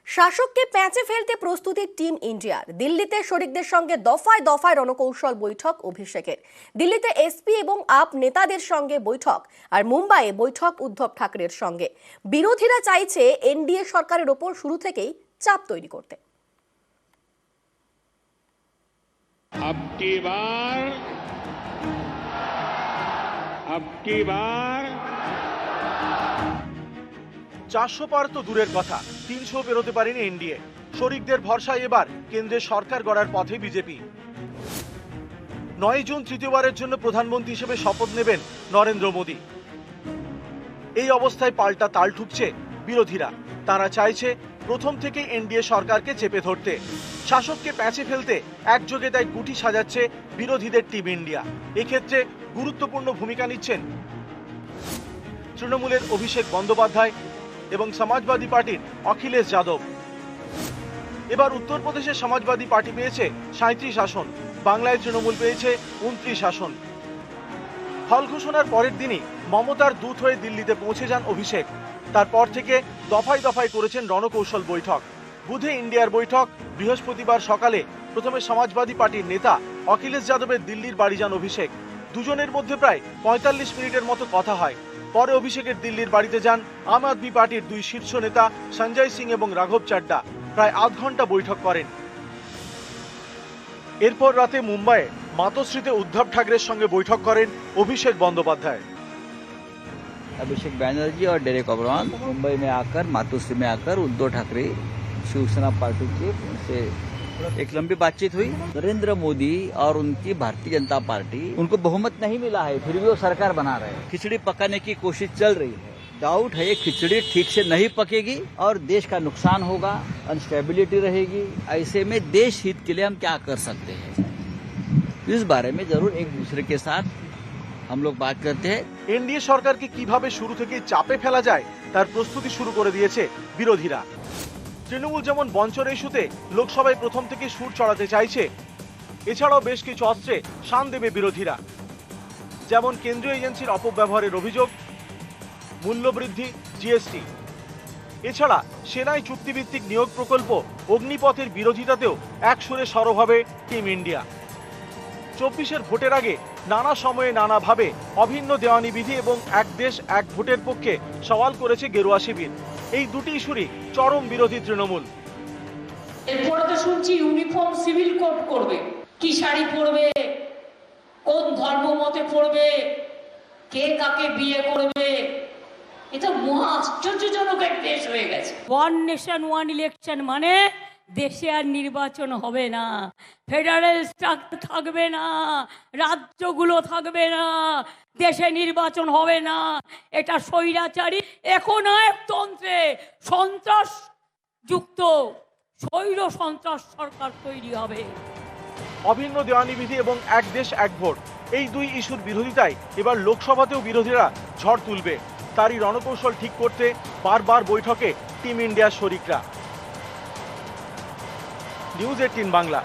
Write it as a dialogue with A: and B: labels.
A: শাসককে প্যাঁচে ফেলতে প্রস্তুতি টিম ইন্ডিয়ার। দিল্লিতে শরিকদের সঙ্গে দফায় দফায় রণকৌশল বৈঠক অভিষেকের। দিল্লিতে এসপি এবং আপ নেতাদের সঙ্গে বৈঠক, আর মুম্বাইয়ে বৈঠক উদ্ধব ঠাকরের সঙ্গে। বিরোধীরা চাইছে এনডিএ সরকারের ওপর শুরু থেকেই চাপ তৈরি করতে।
B: अब की बार
C: 400 পার তো দূরের কথা, 300 পেরোতে পারেনি এনডিএ। শরিকদের ভরসায় এবার কেন্দ্রের সরকার গড়ার পথে বিজেপি। 9 জুন তৃতীয়বারের জন্য প্রধানমন্ত্রী হিসেবে শপথ নেবেন নরেন্দ্র মোদী। এই অবস্থায় পাল্টা তাল ঠুকছে বিরোধীরা। তারা চাইছে প্রথম থেকে এনডিএ সরকারকে চেপে ধরতে, শাসককে প্যাঁচে ফেলতে একযোগে তাই গুটি সাজাচ্ছে বিরোধীদের টিম ইন্ডিয়া। এক্ষেত্রে গুরুত্বপূর্ণ ভূমিকা নিচ্ছেন তৃণমূলের অভিষেক বন্দ্যোপাধ্যায় এবং সমাজবাদী পার্টির অখিলেশ যাদব। এবার উত্তরপ্রদেশের সমাজবাদী পার্টি পেয়েছে 37 আসন, বাংলায় তৃণমূল পেয়েছে 29 আসন। ফল ঘোষণার পরের দিনই মমতার দূত হয়ে দিল্লিতে পৌঁছে যান অভিষেক। তারপর থেকে দফায় দফায় করেছেন রণকৌশল বৈঠক। বুধে ইন্ডিয়ার বৈঠক, বৃহস্পতিবার সকালে প্রথমে সমাজবাদী পার্টির নেতা অখিলেশ যাদবের দিল্লির বাড়ি যান অভিষেক। দুজনের মধ্যে প্রায় 45 মিনিটের মতো কথা হয়। পরে অভিষেকের দিল্লির বাড়িতে যান আম আদমি পার্টির 2 শীর্ষ নেতা সঞ্জয় সিং এবং রাঘব চাড্ডা। প্রায় আধ ঘন্টা বৈঠক করেন। এরপর রাতে মুম্বাইয়ে মাতোশ্রীতে উদ্ধব ঠাকরের সঙ্গে বৈঠক করেন অভিষেক বন্দ্যোপাধ্যায়।
D: अभिषेक बैनर्जी और डेरेक ओबरॉन मुंबई में आकर, मातोश्री में आकर उद्धव ठाकरे शिवसेना पार्टी के से एक लंबी बातचीत हुई। नरेंद्र मोदी और उनकी भारतीय जनता पार्टी, उनको बहुमत नहीं मिला है, फिर भी वो सरकार बना रहे हैं। खिचड़ी पकाने की कोशिश चल रही है। डाउट है ये खिचड़ी ठीक से नहीं पकेगी और देश का नुकसान होगा, अनस्टेबिलिटी रहेगी। ऐसे में देश हित के लिए हम क्या कर सकते हैं, इस बारे में जरूर एक दूसरे के साथ हम लोग बात करते हैं।
C: এনডিএ সরকারকে কিভাবে শুরু থেকে চাপে ফেলা যায় তার প্রস্তুতি শুরু করে দিয়েছে বিরোধীরা। তৃণমূল যেমন বঞ্চনা ইস্যুতে লোকসভায় প্রথম থেকে সুর চড়াতে চাইছে, এছাড়াও বেশ কিছু অস্ত্রে শান দেবে বিরোধীরা, যেমন কেন্দ্রীয় এজেন্সির অপব্যবহারের অভিযোগ, মূল্যবৃদ্ধি, জিএসটি। এছাড়া সেনায় চুক্তিভিত্তিক নিয়োগ প্রকল্প অগ্নিপথের বিরোধিতাতেও এক সুরে সরব হবে টিম ইন্ডিয়া। 24-এর ভোটের আগে নানা সময়ে নানাভাবে অভিন্ন দেওয়ানি বিধি এবং এক দেশ এক ভোটের পক্ষে সওয়াল করেছে গেরুয়া শিবির। এই দুটি ইস্যুরই চরম বিরোধী তৃণমূল।
E: এরপরে তো শুনছি ইউনিফর্ম সিভিল কোড করবে, কি শাড়ি পরবে, কোন ধর্ম মতে পড়বে, কে কাকে বিয়ে করবে। এটা মহা আশ্চর্যজনক এক দেশ হয়ে গেছে।
F: ওয়ান নেশন ওয়ান ইলেকশন মানে দেশে আর নির্বাচন হবে না, ফেডারেল স্ট্রাকচার থাকবে না, রাজ্যগুলো থাকবে না, দেশে নির্বাচন হবে না। এটা স্বৈরাচারী একনায়কতন্ত্রে সন্ত্রাস যুক্ত স্বৈর সন্ত্রাস সরকার তৈরি হবে।
C: অভিন্ন দেওয়ানি বিধি এবং এক দেশ এক ভোট, এই দুই ইস্যুর বিরোধিতায় এবার লোকসভাতেও বিরোধীরা ঝড় তুলবে। তারই রণকৌশল ঠিক করতে বারবার বৈঠকে টিম ইন্ডিয়ার শরিকরা। নিউজ 18 বাংলা।